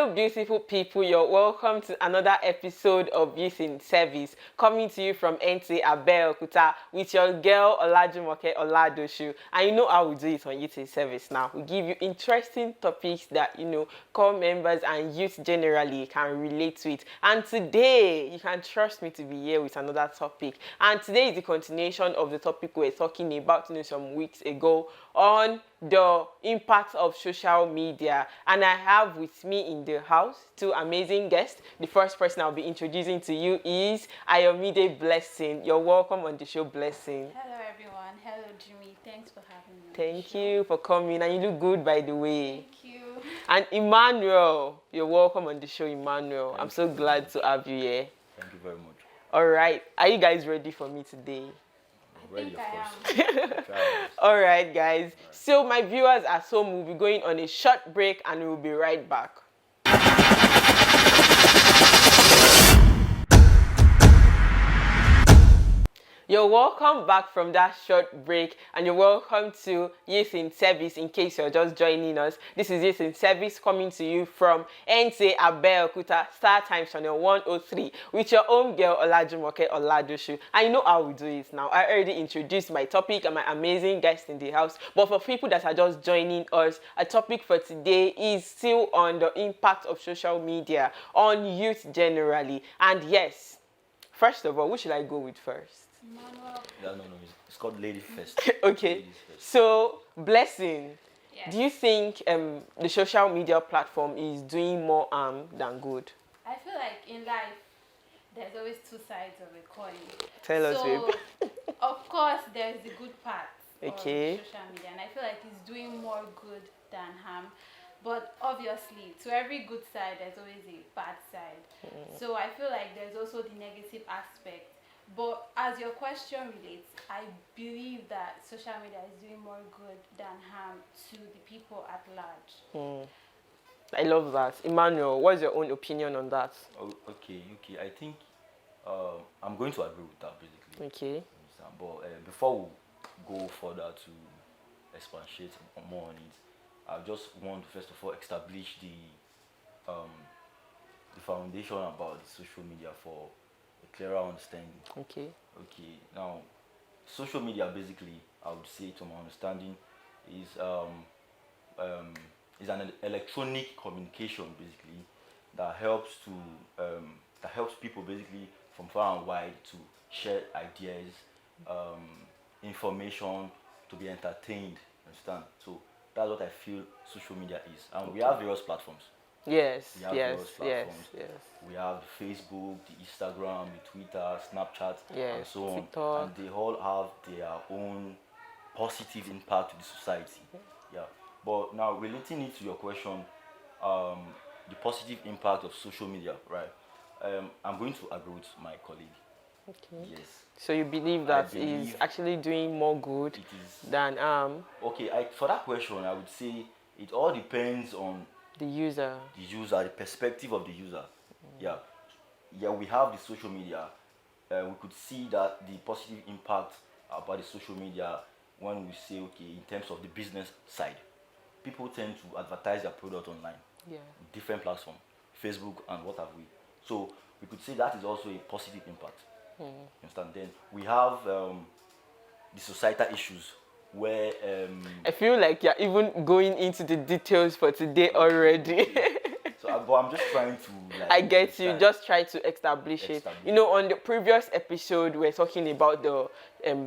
Hello, beautiful people. You're welcome to another episode of Youth in Service, coming to you from NT Abeokuta with your girl Olajumoke Oladoshu. And you know how we do it on Youth in Service now. We give you interesting topics that, core members and youth generally can relate to it. And today, you can trust me to be here with another topic. And today is the continuation of the topic we were talking about some weeks ago on the impact of social media. And I have with me in the house two amazing guests. The first person I'll be introducing to you is Ayomide Blessing. You're welcome on the show, Blessing. Hello everyone. Hello Jimmy. Thanks for having me. Thank you for coming, and you look good, by the way. Thank you. And Emmanuel, you're welcome on the show, Emmanuel. I'm so glad to have you here. Thank you very much. All right, are you guys ready for me today? I think I am. All right, guys. So my viewers at home will be going on a short break, and we'll be right back. You're welcome back from that short break, and you're welcome to Youth in Service in case you're just joining us. This is Youth in Service coming to you from NT Abeokuta, Star Times Channel 103 with your own girl Olajumoke Oladoshu. And you know how we do it now. I already introduced my topic and my amazing guest in the house, but for people that are just joining us, a topic for today is still on the impact of social media on youth generally. And yes, first of all, who should I go with first? Manuel. No. It's called Ladies First. Okay. Ladies first. So, Blessing, Yes. do you think the social media platform is doing more harm than good? I feel like in life there's always two sides of a coin. Tell us, babe. Of course there's the good part Okay. of social media, and I feel like it's doing more good than harm. But obviously, to every good side, there's always a bad side. So I feel like there's also the negative aspect. But as your question relates, I believe that social media is doing more good than harm to the people at large. I love that. Emmanuel, what's your own opinion on that? Oh, okay. I think I'm going to agree with that basically. Okay. But before we go further to expatiate more on it, I just want to first of all establish the foundation about the social media for a clearer understanding. Okay. Now, social media basically, I would say, to my understanding, is an electronic communication basically that helps people basically from far and wide to share ideas, information, to be entertained. Understand? So that's what I feel social media is, and we have various platforms. Yes. We have Yes. various Yes. platforms. Yes. We have the Facebook, the Instagram, the Twitter, Snapchat, and Yes, so on. TikTok. And they all have their own positive impact to the society. Yeah. But now relating it to your question, the positive impact of social media, right? I'm going to agree with my colleague. Okay. Yes. So you believe that it's actually doing more good It is. than Okay. For that question, I would say it all depends on the user? the user, the perspective of the user. Yeah, we have the social media. We could see that the positive impact about the social media when we say, okay, in terms of the business side, people tend to advertise their product online, Yeah. different platforms, Facebook and what have we. So we could say that is also a positive impact. Understand? Then we have the societal issues where I feel like you're even going into the details for today already. but I'm just trying to I get you. Just try to establish it. On the previous episode, we're talking about the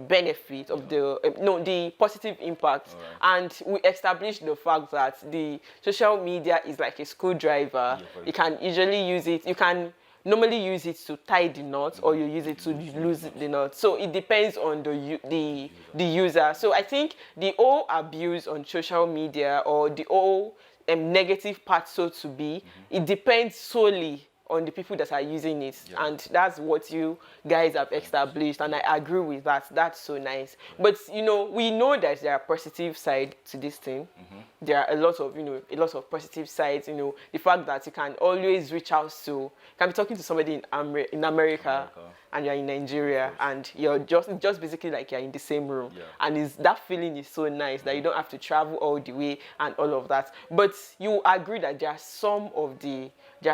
benefit of the positive impact, and we established the fact that the social media is like a screwdriver. You can usually use it. You can normally use it to tie the knot, or you use it to lose the knot. So it depends on the user. So I think the whole abuse on social media, or the whole negative part, so to be, it depends solely on the people that are using it. Yeah. And that's what you guys have established, and I agree with that. That's so nice. But we know that there are positive side to this thing. There are a lot of positive sides. The fact that you can always reach out to, can be talking to somebody in America, and you're in Nigeria, and you're just basically like you're in the same room, Yeah. and that feeling is so nice that you don't have to travel all the way and all of that. But you agree that there are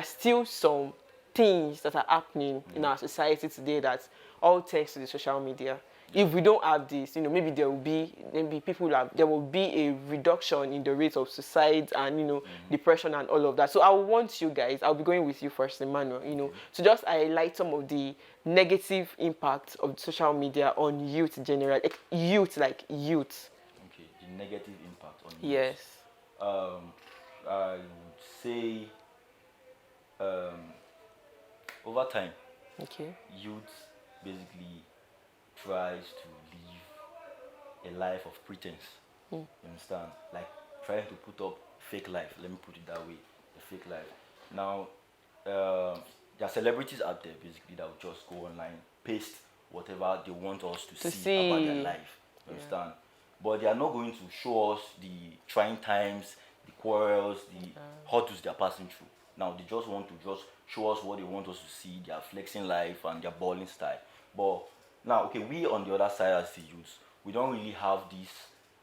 still some things that are happening in our society today that all thanks to the social media. If we don't have this, maybe there will be a reduction in the rate of suicide and depression and all of that. So I want you guys, I'll be going with you first, Emmanuel, to just highlight some of the negative impacts of social media on youth general, like youth. Okay, the negative impact on Yes. youth. I would say over time, Okay. youth basically tries to live a life of pretense. You understand? Like trying to put up fake life. Let me put it that way, a fake life. Now, there are celebrities out there basically that will just go online, paste whatever they want us to see about their life. You understand? But they are not going to show us the trying times, the quarrels, the hurdles they are passing through. Now they just want to just show us what they want us to see, their flexing life and their balling style. But now, okay, we on the other side as the youths, we don't really have this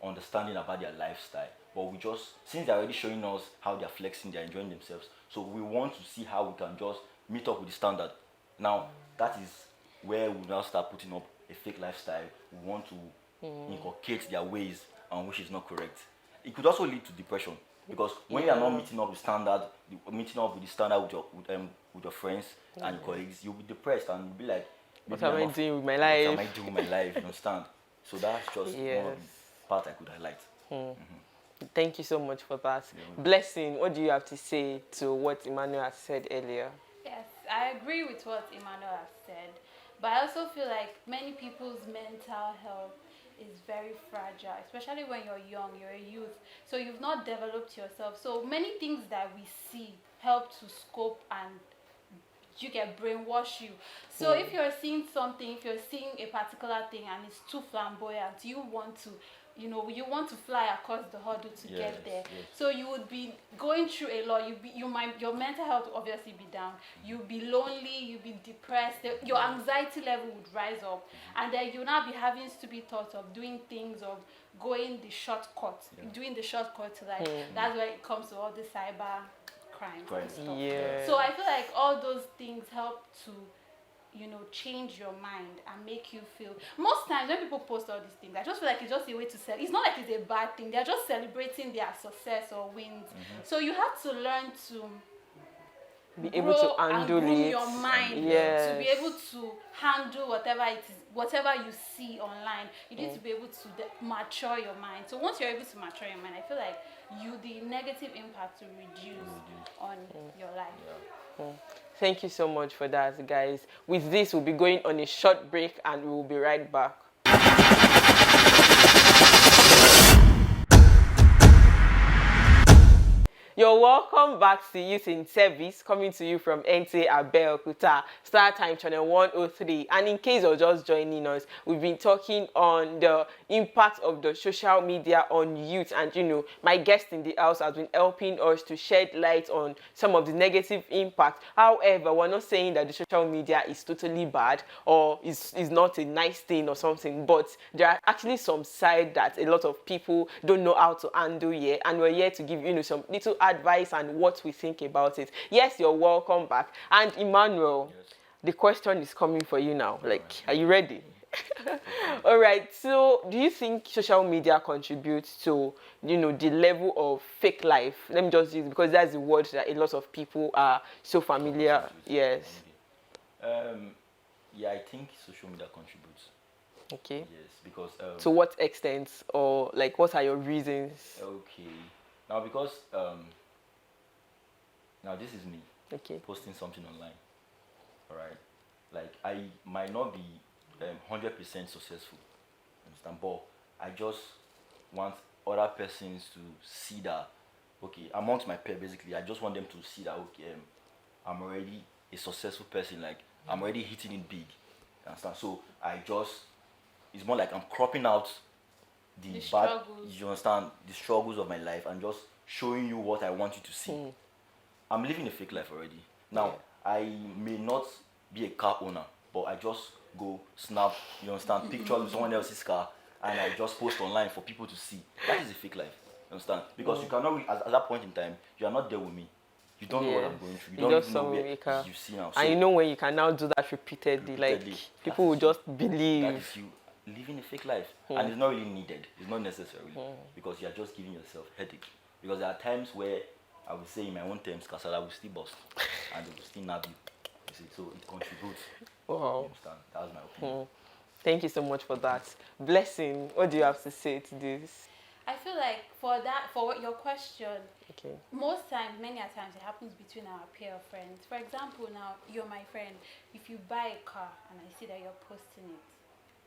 understanding about their lifestyle. But we just, since they're already showing us how they're flexing, they're enjoying themselves, so we want to see how we can just meet up with the standard. Now, that is where we now start putting up a fake lifestyle. We want to inculcate their ways, and which is not correct. It could also lead to depression, because when you are not meeting up with the standard with your friends and your colleagues, you'll be depressed and you'll be like, what am I doing with my life? What am I doing with my life? You understand? So that's just one of the parts I could highlight. Thank you so much for that. Blessing, what do you have to say to what Emmanuel has said earlier? Yes, I agree with what Emmanuel has said, but I also feel like many people's mental health is very fragile, especially when you're young, you're a youth, so you've not developed yourself. So many things that we see help to scope and you get brainwash you. So if you're seeing something, if you're seeing a particular thing and it's too flamboyant, you want to fly across the hurdle to get there. Yes. So you would be going through a lot. Your mental health will obviously be down. You'll be lonely, you'll be depressed, your anxiety level would rise up, and then you'll now be having stupid thoughts of doing things, of going the shortcut, to life. That's where it comes to all the cyber crimes and stuff. Yeah. So I feel like all those things help to change your mind and make you feel. Most times when people post all these things, I just feel like it's just a way to sell. It's not like it's a bad thing. They're just celebrating their success or wins. So you have to learn to be able to handle it. Your mind to be able to handle whatever it is, whatever you see online. You need to be able to mature your mind. So once you're able to mature your mind, I feel like the negative impact will reduce on your life. Thank you so much for that, guys. With this, we'll be going on a short break and we will be right back. You're welcome back to Youth in Service, coming to you from NTA Abeokuta, Star Time Channel 103. And in case you're just joining us, we've been talking on the impact of the social media on youth. And, my guest in the house has been helping us to shed light on some of the negative impact. However, we're not saying that the social media is totally bad or is not a nice thing or something, but there are actually some side that a lot of people don't know how to handle yet. And we're here to give, some little advice and what we think about it. Yes, you're welcome back. And Emmanuel, the question is coming for you now. Are you ready? All right. So, do you think social media contributes to, the level of fake life? Let me just use it because that's the word that a lot of people are so familiar. Yes. Yeah, I think social media contributes. Okay. Yes, because to what extent, or what are your reasons? Okay. Now, because now this is me. Okay. Posting something online. All right. I might not be 100% successful. Understand? But I just want other persons to see that. Okay, amongst my peers, basically, I just want them to see that. Okay, I'm already a successful person. I'm already hitting it big. Understand? So it's more like I'm cropping out the bad, struggles. you understand, the struggles of my life and just showing you what I want you to see. I'm living a fake life already. Now, I may not be a car owner, but I just go snap, you understand, pictures with someone else's car, and I just post online for people to see. That is a fake life. You understand? Because you cannot, at that point in time, you are not there with me. You don't know what I'm going through. You don't just even know saw where me, Ika. you see now. And you So, know when you can now do that repeatedly, like repeatedly, people that will is you. just that believe. is you living a fake life, and it's not really needed. It's not necessary because you are just giving yourself headache. Because there are times where I would say in my own terms, Kasala will still bust and it will still nab you. You see, so it contributes. You Wow. understand? That's my opinion. Thank you so much for that. Blessing, what do you have to say to this? I feel like for your question, Okay. most times, many a times, it happens between our pair of friends. For example, now you're my friend. If you buy a car and I see that you're posting it,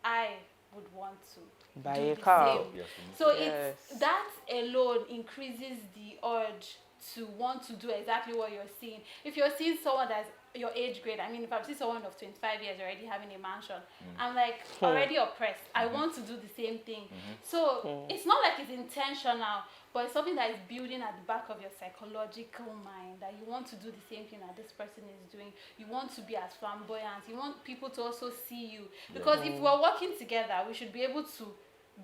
I would want to Buy do a the car. same. Yes, So Yes. it's that alone increases the urge to want to do exactly what you're seeing. If you're seeing someone that's your age grade, I mean, if I'm seeing someone of 25 years already having a mansion, I'm like already oppressed. I want to do the same thing. So it's not like it's intentional, but it's something that is building at the back of your psychological mind that you want to do the same thing that this person is doing. You want to be as flamboyant. You want people to also see you. Because if we're working together, we should be able to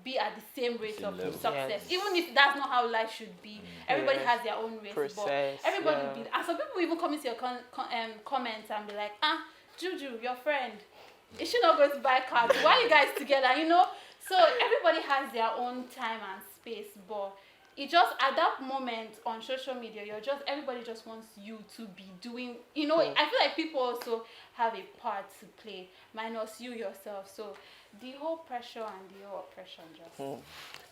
be at the same rate Same of level. success. Yes. Even if that's not how life should be. Everybody Yes. has their own race. Process, But everybody yeah. be, and some people even come into your comments and be like, Juju, your friend, is she not going to buy cars? Why are you guys together? You know? So everybody has their own time and space, but it just at that moment on social media, everybody just wants you to be doing, you know, I feel like people also have a part to play, minus you yourself. So the whole pressure and the whole oppression just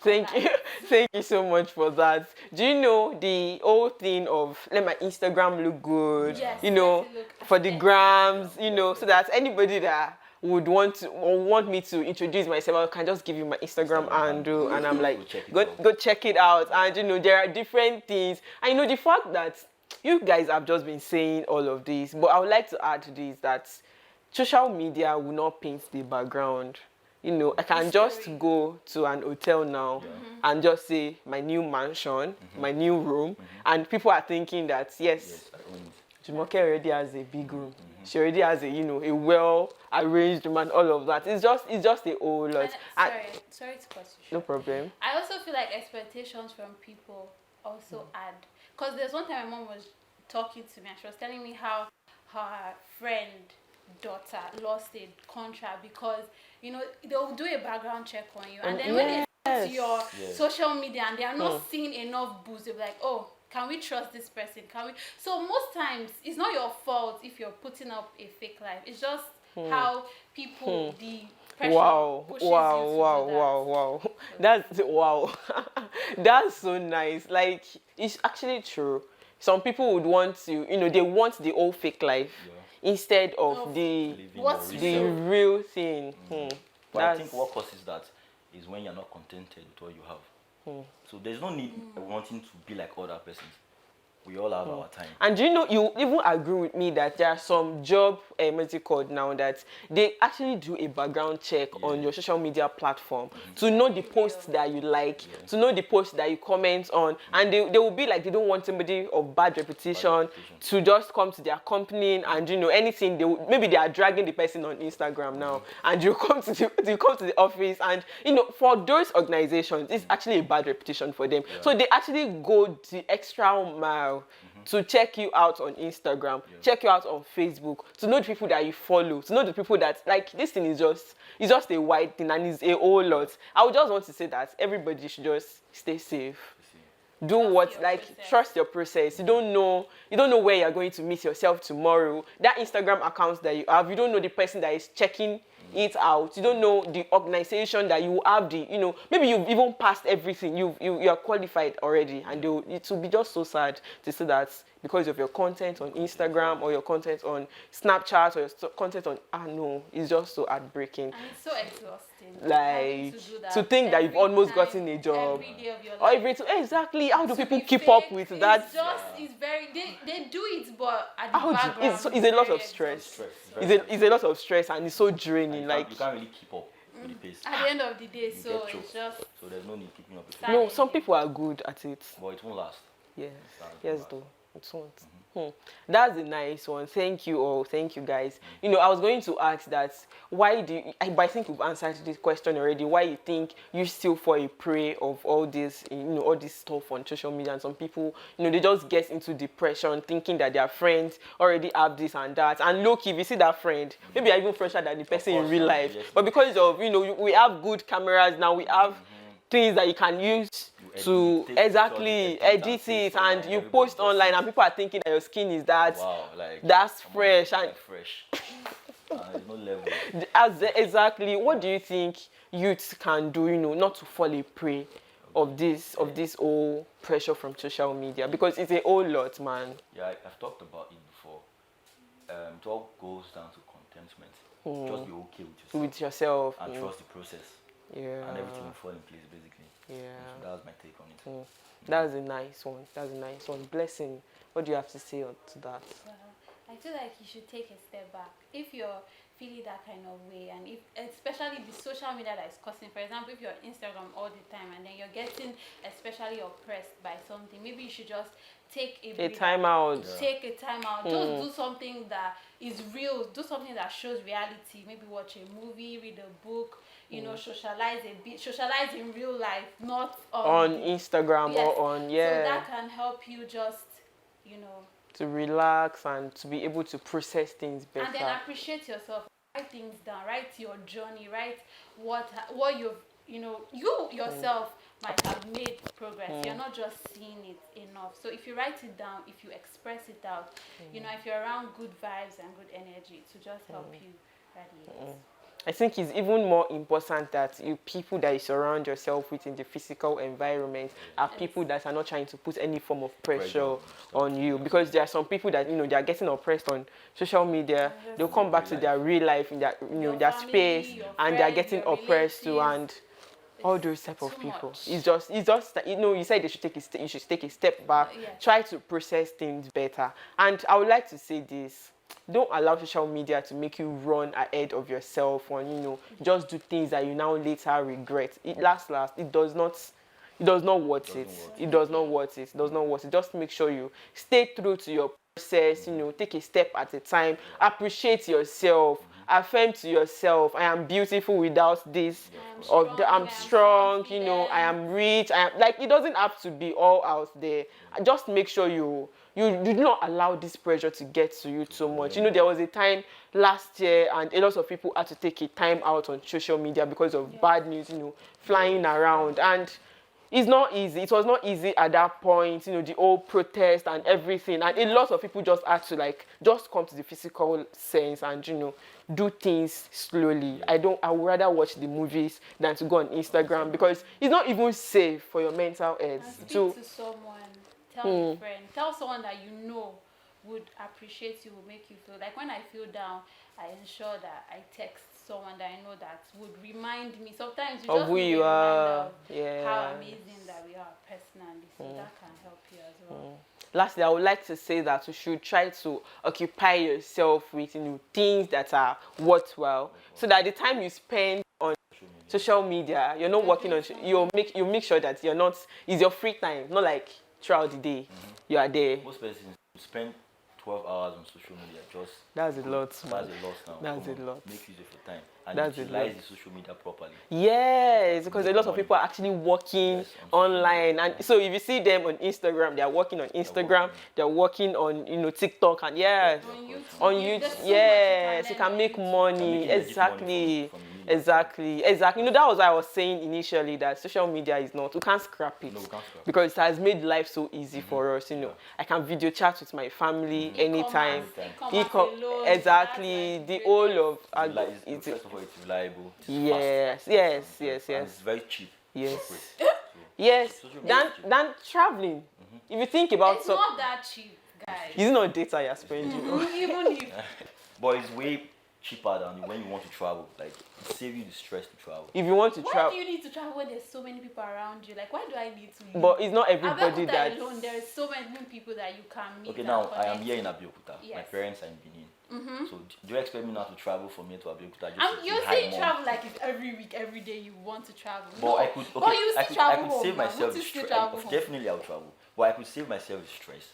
Thank you. Thank you so much for that. Do you know the whole thing of let my Instagram look good? Yes, You know, let it look for the aesthetic. grams, you know, so that anybody that would want to or want me to introduce myself, I can just give you my Instagram handle, and I'm like, go check it out. And you know, there are different things. And you know, the fact that you guys have just been saying all of this, but I would like to add to this that social media will not paint the background. You know, I can just go to an hotel now and just say my new mansion, my new room, and people are thinking that yes, I own it. Jumoke already has a big room. She already has a, you know, a well arranged room and all of that. It's just a whole lot. And, sorry to cut you short. No problem. I also feel like expectations from people also add. Because there's one time my mom was talking to me and she was telling me how her friend daughter lost a contract because, you know, they'll do a background check on you. And then when they go to your social media and they are not seeing enough boost, they'll be like, oh, can we trust this person? Can we? So most times, it's not your fault if you're putting up a fake life. It's just how people, the pressure pushes you to do that. That's wow. That's so nice. Like, it's actually true. Some people would want to, you know, they want the old fake life instead of the real thing. But I think what causes that is when you're not contented with what you have. So there's no need wanting to be like other persons. We all have our time. And you know, you even agree with me that there are some job, what's it called now, that they actually do a background check on your social media platform to know the posts that you like, to know the posts that you comment on, and they will be like, they don't want somebody of bad reputation to just come to their company and, you know, anything, maybe they are dragging the person on Instagram now, and you come to the office, and, you know, for those organizations, it's actually a bad reputation for them. So they actually go the extra mile to check you out on Instagram, check you out on Facebook, to know the people that you follow, to know the people that, like, this thing is just a wide thing and it's a whole lot. I would just want to say that everybody should just stay safe. Trust your process. You don't know where you're going to meet yourself tomorrow. That Instagram account that you have, you don't know the person that is checking it out. You don't know the organization that you have you know, maybe you've even passed everything. You are qualified already, and it will be just so sad to see that because of your content on Instagram or your content on Snapchat or your content on no, it's just so heartbreaking. And it's so exhausting. Like to think that you've almost gotten a job. Every day of your life. Exactly. How do people keep up with that? It's very they do it, but at the background, it's a lot of stress. It's a lot of stress, and it's so draining. You can't really keep up with the pace. At the end of the day, so it's just. So there's no need keeping up with it. No, some people are good at it. But it won't last. Yes. Yes, though. It won't. That's a nice one. Thank you all. Thank you guys. You know, I was going to ask that why do you, but I think you've answered this question already. Why you think you still fall a prey of all this, you know, all this stuff on social media, and some people, you know, they just get into depression thinking that their friends already have this and that. And look, if you see that friend, maybe you're even fresher than the person in real life. Yes. But because of, you know, we have good cameras now, we have things that you can use to take exactly pictures, edit edit and it, paste and online, you everybody post just online, sees. and people are thinking that your skin is that Wow, like that's come on, fresh. And like fresh. There's no level. exactly, what do you think youths can do, you know, not to fall a prey of this whole pressure from social media? Because it's a whole lot, man. Yeah, I've talked about it before. It all goes down to contentment. Just be okay with yourself With yourself. and trust the process, Yeah. and everything will fall in place basically. Yeah. So that was my take on it. That's a nice one. That's a nice one. Blessing. What do you have to say to that? I feel like you should take a step back. If you're feeling that kind of way, and if especially the social media that is causing, for example, if you're on Instagram all the time and then you're getting especially oppressed by something, maybe you should just take a breather, time out. take a time out, just do something that is real, do something that shows reality. Maybe watch a movie, read a book, you know, socialize a bit, socialize in real life, not On Instagram or on, so that can help you just, you know, to relax and to be able to process things better. and then appreciate yourself. Write things down, write your journey, write what you've, you know, you yourself might have made progress. You're not just seeing it enough. So if you write it down, if you express it out, you know, if you're around good vibes and good energy, to just help you radiate. I think it's even more important that you people that you surround yourself with in the physical environment are people that are not trying to put any form of pressure on you, because there are some people that, you know, they are getting oppressed on social media. They'll come back to their real life in their, you know, their family, space, your and they are friends, getting your oppressed too, and all those type of too people. much. It's just that, you know, you said they should take you should take a step back, Yes. try to process things better. And I would like to say this: don't allow social media to make you run ahead of yourself, and, you know, just do things that you now later regret. It it does not worth it. It does not worth it. It does not worth it. Just make sure you stay true to your process, you know, take a step at a time, appreciate yourself, affirm to yourself, I am beautiful without this, or I'm strong, you know, I am rich, I am, like, it doesn't have to be all out there. Just make sure you do not allow this pressure to get to you so much. You know, there was a time last year and a lot of people had to take a time out on social media because of bad news, you know, flying around, and it's not easy. It was not easy at that point, you know, the whole protest and everything. And a lot of people just had to, like, just come to the physical sense and, you know, do things slowly. I would rather watch the movies than to go on Instagram, because it's not even safe for your mental And health. speak to someone, tell a friend, tell someone that you know would appreciate you, will make you feel like, when I feel down, I ensure that I text someone that I know that would remind me. Sometimes you Of just who need you a are. reminder of how amazing that we are personally. So that can help you as well. Lastly, I would like to say that you should try to occupy yourself with, you know, things that are worthwhile, so that the time you spend on social media, you're not working on. You make sure that you're not. It's your free time, not like throughout the day. You are there. Most persons spend 12 hours on social media. Just That's a lot. That's a lot now. That's Come a on, lot. Make use of your time and That's a utilize lot. the social media properly. Yes, because a lot of people are actually working Yes, on social online, media. and so if you see them on Instagram, they are working on Instagram, they're working on, you know, TikTok, and yes, on YouTube, there's so much yes, you learn can on make YouTube. money. Can make legit Exactly, money from the media. exactly. You know, that was what I was saying initially, that social media is not. We can't scrap it, No, we can't scrap it. because it has made life so easy for us. You know, I can video chat with my family anytime. Exactly, the whole of First of all, it's reliable. It's yes, fast, yes, and yes, yes. it's very cheap. Yes. So, Yes, social media is cheap. than traveling. If you think about It's not that cheap, guys. it's not data you're spending. Even if But it's way cheaper than when you want to travel. Like, it saves you the stress to travel. If you want to why do travel, you need to travel when there's so many people around you? Like, why do I need to leave? but it's not everybody Abeokuta that. alone, there is so many people that you can meet. Okay, and now I am connect here in to. Abeokuta. My Yes. parents are in Benin. So do you expect me now to travel from here to Abeokuta? Just And to you're say hi, saying Mom? travel like it's every week, every day you want to travel. But no. I could, But you I still could, travel I could home save now. myself Won't the you still stress. travel home? Definitely, I'll travel. But I could save myself the stress.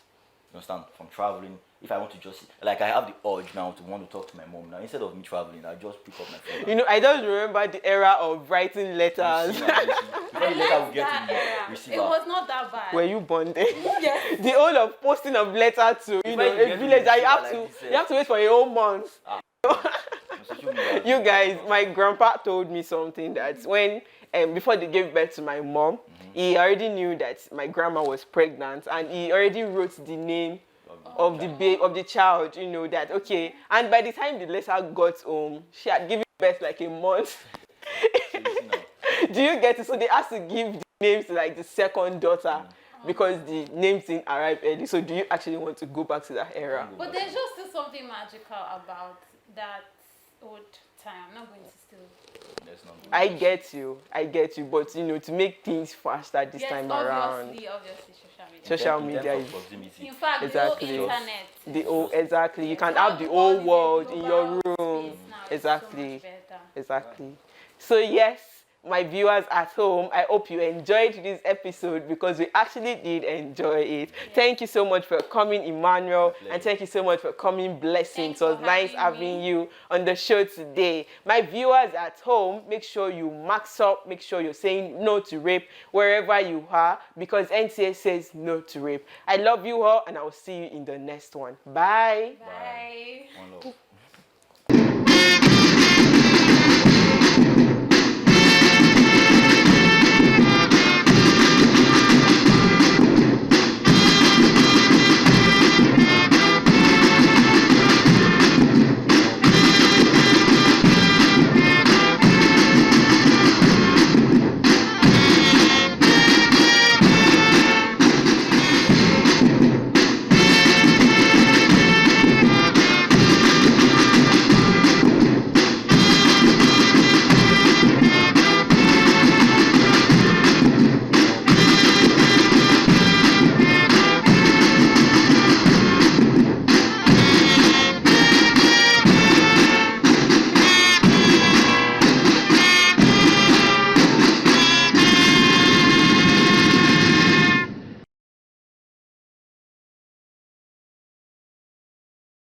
You understand? From traveling. If I want to just like I have the urge now to want to talk to my mom now, instead of me traveling, I just pick up my phone. You know, I just remember the era of writing letters. Before the letter will get to the receiver. It was not that bad. Were you bonded? Yes. The whole of posting of letter to Before a you get to village the that receiver you have to wait for a whole month. On social media. You guys, my grandpa told me something that when before they gave birth to my mom, he already knew that my grandma was pregnant, and he already wrote the name of the child. You know that, okay. And by the time the letter got home, she had given birth like a month. Do you get it? So they asked to give the names to like the second daughter. Because the names didn't arrive early. So do you actually want to go back to that era? But there's just still something magical about that old time. I'm not going to still. I get you. But you know, to make things faster this time around. Obviously, Social media is in fact exactly the whole internet. Exactly. You can have the whole world in your room. Exactly. Exactly. So yes, my viewers at home, I hope you enjoyed this episode because we actually did enjoy it. Thank you so much for coming, Emmanuel, and thank you so much for coming, Blessing. It was nice having you on the show today. My viewers at home, make sure you max up, make sure you're saying no to rape wherever you are because NTA says no to rape. I love you all and I will see you in the next one. Bye. Bye.